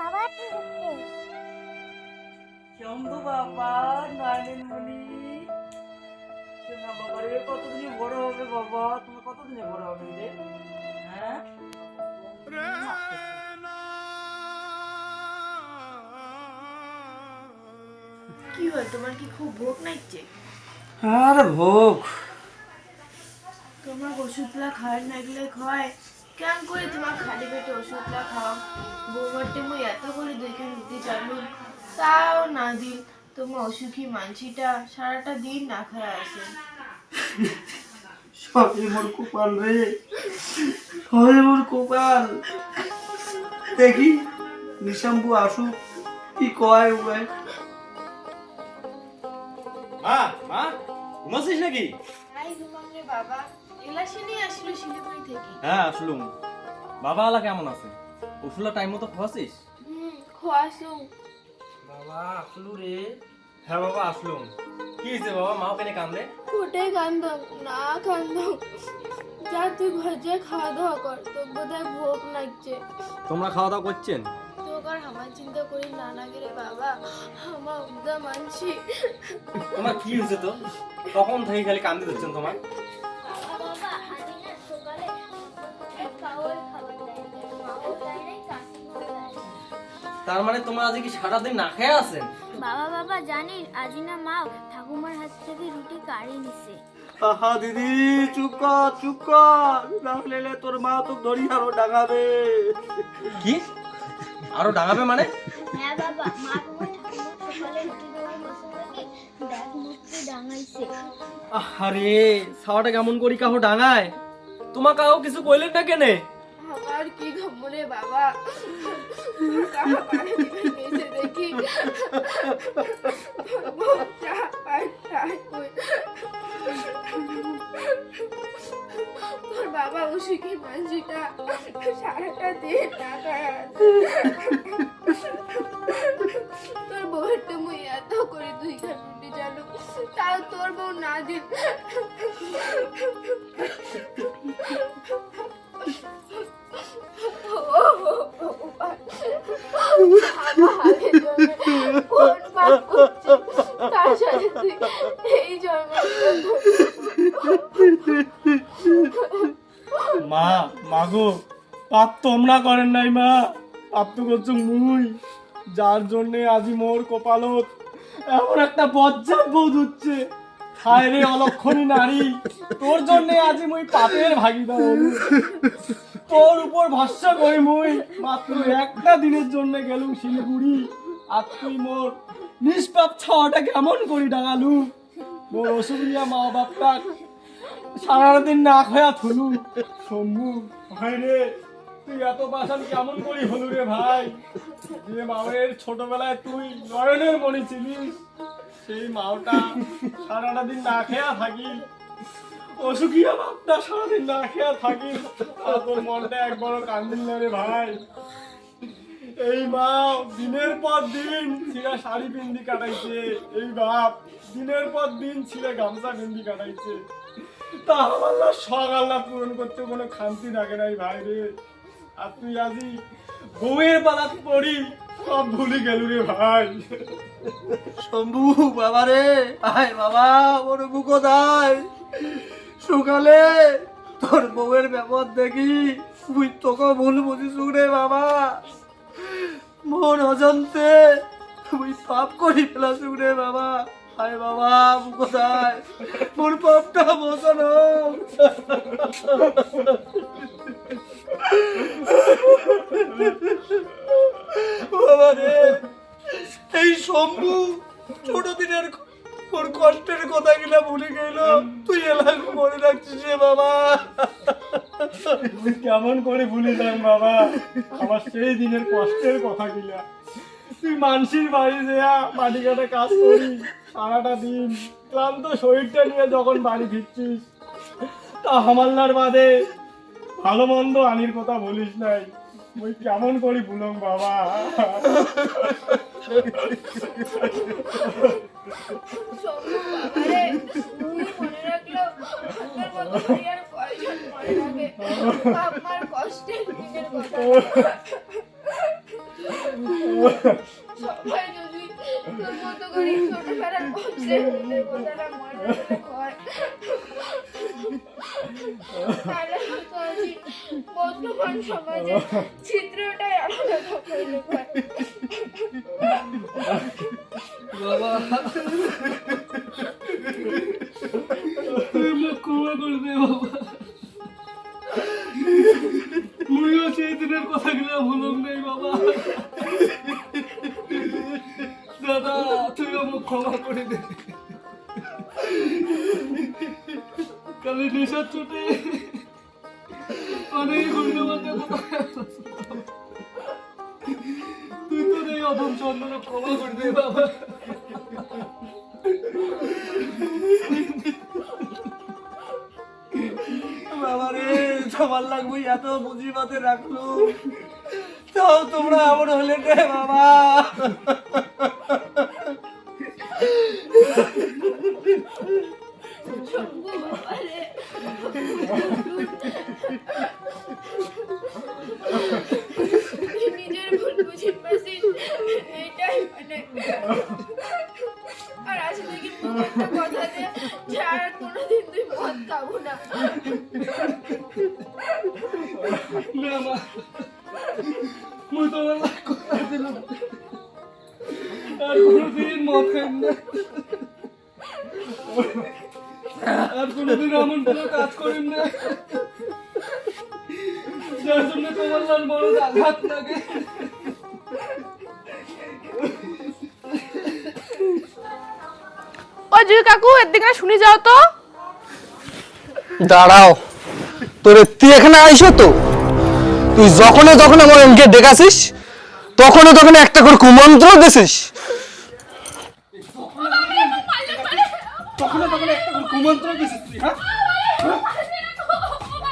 বাবা ঠিক আছে। শম্ভু বাবা নয়নমণি শোনা বাবা রে, কতদিনে বড় হবে বাবা? তুমি কতদিনে বড় হবে রে? হ্যাঁ কি হয় তোমার, কি খুব ভোগ নাইছে? আরে ভোগ তোমার ওষুধলা খাওয়ার নাগলে খায় কেন করে? তোমার খালি পেটে ওষুধলা খাও, বৌমারটে মুই এত করে দেখে নিতে চালু তাও না দিন। তোমার অসুখী মানসিটা সারাটা দিন না খায় আসে। সবই মোর কপাল রে, সবই মোর কপাল। দেখি নিশাম্বু আসুক, কি কয় উপায়। মা মা ঘুমাচ্ছিস নাকি? আই ঘুমাম রে বাবা, এলাসে নিয়ে আসলো শিলিগুড়ি থেকে। হ্যাঁ আসলুম। বাবা আলা কেমন আছে? ওষুধ টাইম মতো খাওয়াছিস? খোয়াসুম। বাবা আসলু রে। হ্যাঁ বাবা আসলুম। কি হয়েছে বাবা, মাও কেন কান্দে? কোটে কান্দম না কান্দম, যা তুই ঘর যা খাওয়া দাওয়া কর, তোর বোধহয় ভোগ লাগছে। তোমরা খাওয়া দাওয়া করছেন? তোর আমার চিন্তা করি না না গেলে বাবা, আমার উদ্যা মানছি। তোমার কি হয়েছে তো? তখন থেকে খালি কান্দে দিচ্ছেন তোমার। বাবা আমি না সকালে খাওয়ার খাবার দেয় মাও দেয় নাই কাকিমাও দেয় নাই। তার মানে তোমরা আজকে কি সারাদিন না খেয়ে আছেন? বাবা জানিস আজি না মা ঠাকুমার হাত থেকে রুটি কাড়ি নিছে। আহা দিদি চুপ কর, নাহলে তোর মা তো ধরি আরো ডাঙাবে। কি আরো ডাঙাবে মানে? হ্যাঁ বাবা, মা তোমার ঠাকুমার সকালে রুটি দেওয়ার মশলাকে ব্যাগ মুক্তি ডাঙাইছে। আরে ছাওয়াটা কেমন করি কাহো ডাঙায়? তোমার কাহো কিছু কইলেন না কেনে? আমার কি ঘমরে বাবা, কাহা পাড়ে দিবে নিচে দেখি মুখটা পাটাই কই। তোর বাবা অসুখী মানসিটা সারাটা দিন টাকা তোর বউটা মুই এত করে তুই খাবি জানো, তাও তোর বউ না দিন। মা মাগো, পাপ তোমরা করেন নাই মা, পাপ তো করছো মুই, যার জন্যে আজি মোর কপালত এমন একটা বজ্জাত বোধ হচ্ছে। হায় রে অলক্ষণী নারী, তোর জন্যে আজি মুই পাপের ভাগিদার হলু। তোর উপর ভরসা করি মুই মাত্র একটা দিনের জন্য গেলুম শিলিগুড়ি, আর তুই মোর নিষ্পাপ ছাওয়াটা কেমন করি ডাঙালু। মোর অসুবিধা মা বাপটা সারাদিন না খয়া থুলু। শম্ভু ভাই রে, তুই এত পাশান কেমন করি হলু রে ভাই? যে মায়ের ছোটবেলায় তুই নয়নের মণি ছিলিস, সেই মাওটা সারাটা দিন না খেয়া থাকি, অসুখিয়া বাপটা সারাদিন না খেয়া থাকি, আর তোর মনটা একবারও কান্দিল না রে ভাই। এই মা দিনের পর দিন ছিঁড়া শাড়ি পিন্দি কাটাইছে, এই বাপ দিনের পর দিন ছিঁড়ে গামছা পিন্দি কাটাইছে, তা আমার না শখ আল্লাহ পূরণ করতে কোনো খান্তি থাকে নাই ভাই রে। আর তুই আজি বউয়ের পালাত পড়ি সব ভুলি গেলু রে ভাই। শম্ভু বাবা রে, আয় বাবা ওর বুকো দায়। সকালে তোর বউয়ের ব্যাপার দেখি তুই তোকে ভুল বুঝিস রে বাবা। মোর অজান্তে তুই পাপ করি ফেলাস রে বাবা। আয় বাবা বুকো দায়, মোর পাপটা বোঝানো। বাবা রে, এই শম্ভু ছোট দিনের ওর কষ্টের কথা গিলা ভুলে গেল, তুই এলাক মনে রাখছিস রে বাবা। তুই কেমন করে ভুলে যান বাবা আমার সেই দিনের কষ্টের কথা গিলা? তুই মানসির বাড়ি দেয়া মাটি কাটা কাজ করি সারাটা দিন, ক্লান্ত শরীরটা নিয়ে যখন বাড়ি ফিরছিস, তা হামাল্লার বাদে ভালো মন্দ আনির কথা বলিস নাই। ওই কেমন করি ভুলং বাবা। সবাই যদি তোর মতো করে ছোটবেলার বংশের কথাটা মনে করে হয়, তাহলে হয়তো আজ বর্তমান সমাজে চিত্রটাই আলাদা হইল ভাই। বাবা তুই মুখ ক্ষমা করে দে বাবা, মুইও সেই দিনের কথাগুলো ভুলুম নেই বাবা। দাদা তুই আমাকে ক্ষমা করে দে, কালে নেশার চোটে অনেক গুণবাদের তুই তো এই অধম চন্দ্র ক্ষমা করে দে বাবা। বাবা রে তোমার লাগবে এত মুজিবাতে রাখলো, তাও তোমরা এমন হলে রে বাবা। শম্ভু বাবা রে, তুই নিজের ভুল বুঝে পারছিস, এটাই অনেক। আর আজ থেকে একটা কথা দে যে আর কোনোদিন তুই মদ খাবো না। না মা, মুই তোমার লাগ কথা দিলাম, আর কোনোদিন মদ খাইব না, আর কোনোদিন এমন কোনো কাজ করিম না যার জন্য তোমার লাল বড় আঘাত লাগে। ও জুই কাকু এদিকে শুনি যাও তো। দাঁড়াও, তোরে তুই এখানে আইসো তো, তুই যখন যখন আমার এমকে ডেকাছিস তখন তখন একটা করে কুমন্ত্র দিছিস। তখন তখন একটা করে কুমন্ত্র দিছিস তুই, হ্যাঁ?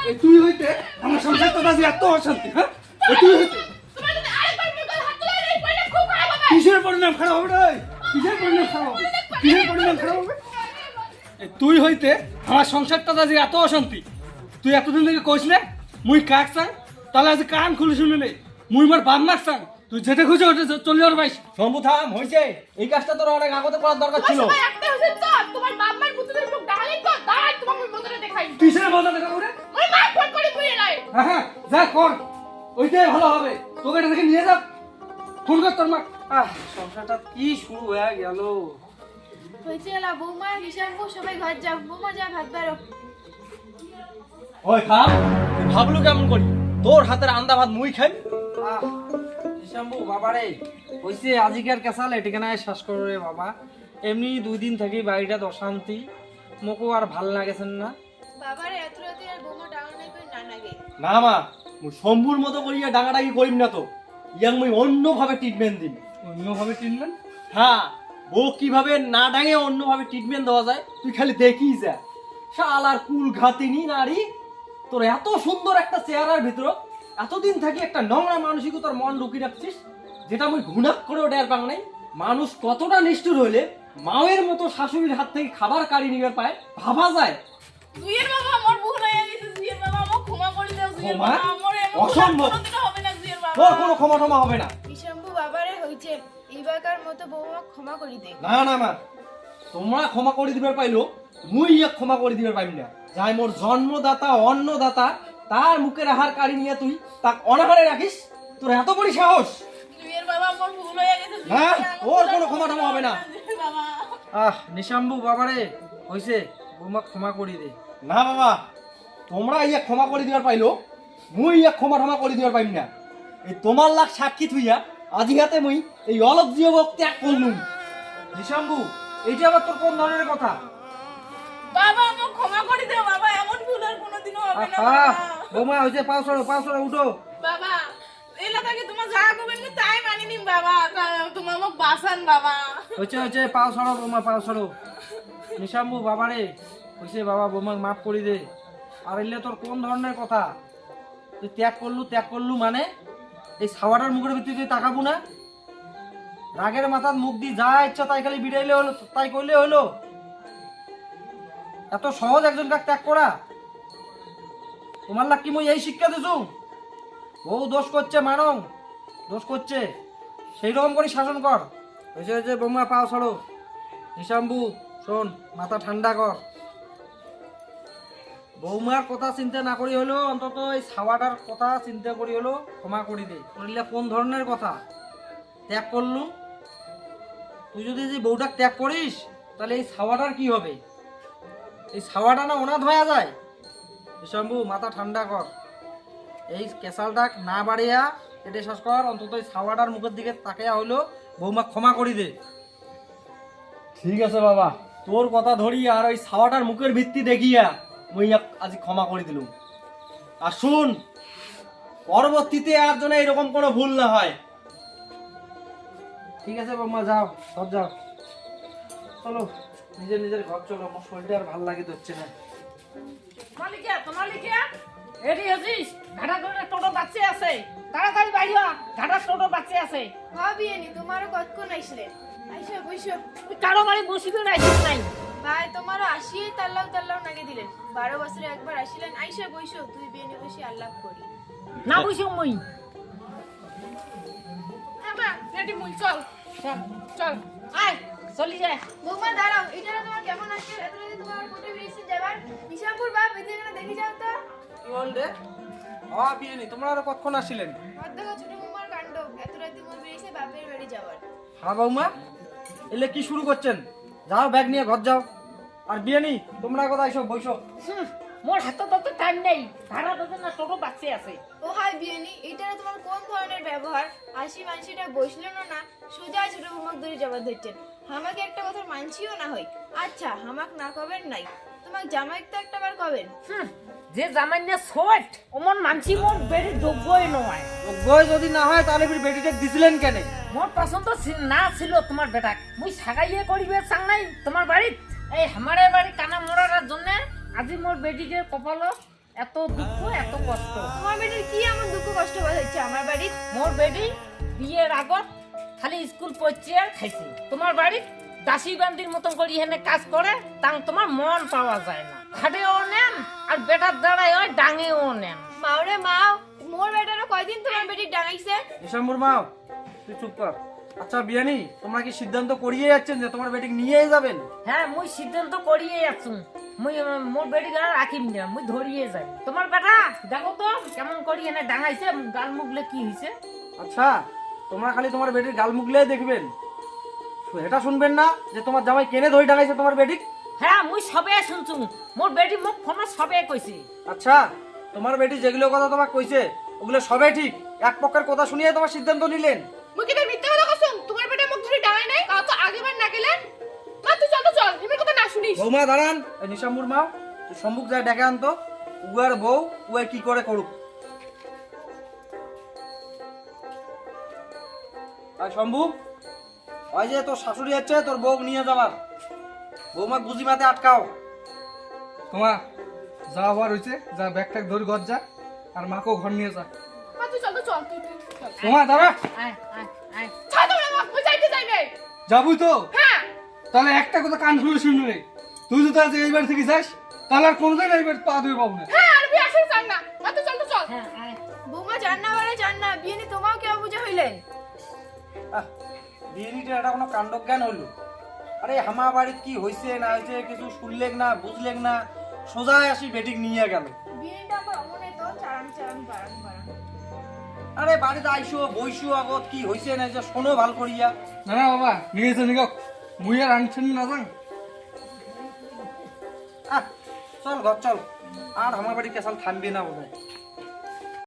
এই তুই হইতে আমার সংসারটা আজ এত অশান্তি, হ্যাঁ? এই তুই হইতে কিসের পরিণাম খারাপ হবে রে? কিসের পরিণাম খারাপ হবে? কিসের পরিণাম খারাপ হবে? এই তুই হইতে আমার সংসারটা আজ এত অশান্তি, তুই এতদিন থেকে কইস না মুই কাক চাং, তাহলে আজ কান খুলে শুনে নেই মুই মোর বাপ মাক চাং, তুই যেতে খুশি ওটা চলে যাওয়ার পাইস। শম্ভু থাম, হয়েছে, এই কাজটা তোর অনেক আগতে করার দরকার ছিল। একটা হচ্ছে তো তোমার বাপ মার পুতুলের মুখ দাঁড়ালেই তো দাঁড়াই তোমাকে মজা দেখাই। কিসের মজা দেখাবো রে? ওই মা ফোন করে বুঝে নাই। হ্যাঁ হ্যাঁ যা কর, ওইটাই ভালো হবে, তোকে এটা থেকে নিয়ে যা, ফোন কর তোর মা। সংসারটা কি শুরু হয়ে গেল। হয়েছে এলা বৌমা হিসাবু সবাই ঘর যাও, বৌমা যা ভাত বাড়ো। ওই থাম, তুই ভাবলু কেমন করি, তোর হাতের আন্দা ভাত মুই খাই। শম্ভু বাবারে হইছে আজিকার কেসালে ঠিকানায় শ্বাস করো রে বাবা, এমনি 2 দিন থেকে বাড়িটা অশান্তি, মোকো আর ভাল লাগেছেন না। বাবারে এত রাতে আর বৌমা ডাঙা নাই কই না লাগে। না মা, মুই শম্ভুর মতো করিয়া ডাঙাডাঙি করিম না তো, ইয়াং মুই অন্যভাবে ট্রিটমেন্ট দিন। অন্যভাবে চিনলেন? হ্যাঁ, ও কিভাবে না ডাঙে অন্যভাবে ট্রিটমেন্ট দেওয়া যায় তুই খালি দেখিস যা। শালার কুল ঘাতিনি নারী, তোর এত সুন্দর একটা চেহারার ভিতর এতদিন থাকি একটা নোংরা মানসিকতার মন লুকিয়ে রাখছিস, যেটা আমি ঘুণাক করে ওটা আর পাং নাই। মানুষ কতটা নিষ্ঠুর হইলে মায়ের মতো শাশুড়ির হাত থেকে খাবার কাড়ি নিবার পায় ভাবা যায়। জুইয়ের বাবা আমার ভুল হয়ে গেছে, জুইয়ের বাবা আমাকে ক্ষমা করে দাও। জুইয়ের ক্ষমা? বাবা আমার এমন অসম্ভব। কোনোদিনও হবে না জুইয়ের বাবা। তোর কোনো ক্ষমা টমা হবে না। কিশম্ভু বাবারে হইছে এইবারকার মতো বৌমা ক্ষমা করে দে। না না মা, তোমরা ক্ষমা করে দিবার পাইলো, মুই ইয়াক ক্ষমা করে দিবার পাইম না। যাই মোর জন্মদাতা অন্নদাতা, তার মুখের আহার কাড়ি নিয়ে তুই তাক অনাহারে রাখিস, তোর এত বড় সাহস? জুইয়ের বাবা আমার ভুল হয়ে গেছে। না, ওর কোনো ক্ষমা টমা হবে না। জুইয়ের বাবা নিশাম্বু বাবারে হইছে বৌমা ক্ষমা করি দে। না বাবা, তোমরা ইয়াক ক্ষমা করে দিবার পাইলো, মুই ইয়াক ক্ষমা টমা করে দিবার পাইম না। এই তোমার লাখ সাক্ষী থুইয়া আজি হাতে মুই এই অলক জীবক ত্যাগ করলুম। নিশাম্বু এইটা আবার তোর কোন ধরনের কথা? বাবা আমাকে ক্ষমা করে দাও বাবা, এমন ভুল আর কোনোদিনও হবে না আহা, বাবা। বৌমা হইছে পাও সরো উঠো। বাবা এলাকাকে তোমার যা করবেন তাই মানি নিন বাবা, তোমার আমাকে বাঁচান বাবা। হইছে পাও সরো বৌমা, পাও সরো। নিশাম্বু বাবারে হইছে বাবা, বৌমাক মাফ করি দে। আর এলে তোর কোন ধরনের কথা? তুই ত্যাগ করলু মানে এই ছাওয়াটার মুখের ভিতরে তুই তাকাবো না? রাগের মাথার মুখ দিয়ে যা ইচ্ছা তাই খালি বিড়াইলে হলো, তাই কইলে হলো? এত সহজ একজন কাক ত্যাগ করা? তোমার লাগ কি মই এই শিক্ষা দিছু? বউ দোষ করছে মানং, দোষ করছে, সেই রকম করে শাসন কর। হয়েছে বৌমা, পাও ছাড়ো। নিশাম্বু শোন, মাথা ঠান্ডা কর। বৌমার কথা চিন্তা না করি হলো অন্তত এই ছাওয়াটার কথা চিন্তা করি হলো ক্ষমা করি দে। করিলে কোন ধরনের কথা ত্যাগ করলু? তুই যদি যে বউটা ত্যাগ করিস তাহলে এই ছাওয়াটার কি হবে? এই ছাওয়াটা না অনাথ হয়ে যায়। নিশাম্বু মাথা ঠান্ডা কর, এই কেসালটা না বাড়িয়া কেটে শেষ কর। অন্তত এই ছাওয়াটার মুখের দিকে তাকিয়া হইলো বৌমা ক্ষমা করি দে। ঠিক আছে বাবা, তোর কথা ধরি আর ওই ছাওয়াটার মুখের ভিত্তি দেখিয়া মুই আজ ক্ষমা করে দিলুম। আর শুন, পরবর্তীতে আর যেন এরকম কোনো ভুল না হয়। ঠিক আছে বৌমা, যাও ঘর যাও, চলো নিজের নিজের ঘর চলো। আমার শরীরটা আর ভালো লাগে হচ্ছে না। মালিকা তোমার লিখিয়া এডি হজিস ঘাটা করে টোটো বাচ্চা আছে, তাড়াতাড়ি বাইরে হ, ঘাটার টোটো বাচ্চা আছে। ভাবি এনি তোমারও কতক্ষণ আইসলে? আইসা বইসো। তুই কারো বাড়ি বসিবি না আইছিস নাই? ভাই তোমারও আসিয়ে তাল্লাও তাল্লাও নাগে দিলেন। 12 বছরে একবার আসিলেন। আইসা বইসো, তুই বিয়ে নিয়ে বসে আল্লাহ করি। না বসিও মই। আমা রেডি মুই চল। চল চল আয় চলি যায়। বৌমা দাঁড়াও, এটা তোমার কেমন আসছে? এত রাতে তোমার কোটে বেরিয়েছে যাবার? নিশাপুর বাপ এদিকে দেখি যাও তো। কি বললে? বিয়েনি, তোমরা আরো কতক্ষণ আসছিলেন? দেখো ছোট বৌমার কাণ্ড, এত রাতে মোর বেরিয়েছে বাপের বাড়ি যাবার। হ্যাঁ বৌমা, এলে কি শুরু করছেন? যাও ব্যাগ নিয়ে ঘর যাও। আর বিয়েনি, তোমরা কোথায় এসো, বইসো। মোর হাতে তো টাইম নেই, ঘাটা তো না টোটো বাচ্চা আছে। ও হাই বিয়েনি, এটা তোমার কোন ধরনের ব্যবহার? আসি মানসিটা বসলেন না, সোজা ছোট বৌমাক ধরে যাবার ধরছেন। আমাকে একটা কথা মানছিও না হই। আচ্ছা হামাক না কবেন নাই, তোমাক জামাই তো একটা বার কবেন। যে জামাইনে সোট ওমন মানছি মোর বেরি যোগ্যই নয়। যোগ্যই যদি না হয় তাহলে বেটিটা দিছিলেন কেন? মোর পছন্দ না ছিল তোমার বেটাক, মুই সাগাইয়ে করিবে চাং নাই তোমার বাড়ি। এই আমারে বাড়ি কানা মরার জন্য আজি মোর বেটিকে কপালো এত দুঃখ এত কষ্ট। তোমার বেটির কি এমন দুঃখ কষ্ট হচ্ছে আমার বাড়ির? মোর বেটি বিয়ের আগত খালি স্কুল পড়ছে আর খাইছে। তোমার বাড়ি দাসী বান্দির মতন করি এখানে কাজ করে, তাং তোমার মন পাওয়া যায় না। খাটেও নেন আর বেটার দ্বারাই ওই ডাঙেও নেন। মাওরে মাও, মোর বেটারও কয়দিন তোমার বেটি ডাঙাইছে? নিশাম্বুর মাও, তুই চুপ কর। আচ্ছা বিয়ানি, তোমরা কি সিদ্ধান্ত করিয়ে যাচ্ছেন যে তোমার বেটিকে নিয়েই যাবেন? হ্যাঁ মুই সিদ্ধান্ত করিয়ে যাচ্ছু, মুই মোর বেটি গাল রাখিম না, মুই ধরিয়ে যাই। তোমার বেটা দেখো তো কেমন করি এনে ডাঙাইছে, গাল মুখলে কি হইছে। আচ্ছা, তোমরা খালি তোমার বেটির গাল মুখলে দেখবেন, এটা শুনবেন না যে তোমার জামাই কেনে ধরে ডাঙাইছে তোমার বেটিক? হ্যাঁ মুই সবে শুনছু, মোর বেটি মুখ ফোনে সবে কইছে। আচ্ছা, তোমার বেটি যেগুলো কথা তোমাকে কইছে ওগুলো সবাই ঠিক, এক পক্ষের কথা শুনিয়ে তোমার সিদ্ধান্ত নিলেন? মুই কি তোর মিথ্যা কথা কইছুম? তোমার বেটা মুখ ধরে ডাঙাই নাই, তা তো আগেবার না গেলেন। মা তুই চল তো চল, এমন কথা না শুনিস। বৌমা দাঁড়ান। এই নিশাম্বুর মা, তুই সম্মুখ যায় ডেকে আনতো। উয়ার বউ উয়ার কি করে করুক। আর শম্ভু, ওই যে তোর শাশুড়ি আছে তোর বউ নিয়ে যাবার, বৌমা গুজি মাতে আটকাও। তোমা যা হওয়ার হয়েছে, যা ব্যাগ ট্যাগ ধরে ঘর যা, আর মাকেও ঘর নিয়ে যা। মা তুই চল তো চল, তুই চল। তোমা দাঁড়া, আয় আয় আয়। ছাড় তো না, মুই যাইতে যাই নাই। যাবই তো? হ্যাঁ তাহলে একটা কথা কান খুলে শুনবি রে, তুই যদি আজ এইবার থেকে যাস তাহলে আর কোনোদিন এইবার পা ধুয়ে পাবো না। হ্যাঁ, আর বিয়ে আসেন চান না। মা তুই চল তো চল। হ্যাঁ আয়। বৌমা জান না বারে জান না, বিয়ে নি তোমাও কেউ বুঝে হইলেন? বিয়েনিটা এটা কোনো কাণ্ডজ্ঞান হইলো? আরে হামা বাড়ির কি হয়েছে না হয়েছে কিছু শুনলেন না বুঝলেন না, সোজায় আসি বেটিক নিয়ে গেল। বিয়েটা আবার অমনে তো চারান চারান বারান বারান। আরে বাড়িতে আইসো বইসো আগত কি হয়েছে না যে শোনো ভাল করিয়া। না না বাবা, নিয়ে গেছে নিগক, মুই আর আনছেন না যান। চল ঘর চল, আর আমার বাড়ি কেসাল থামবে না বোধ হয়।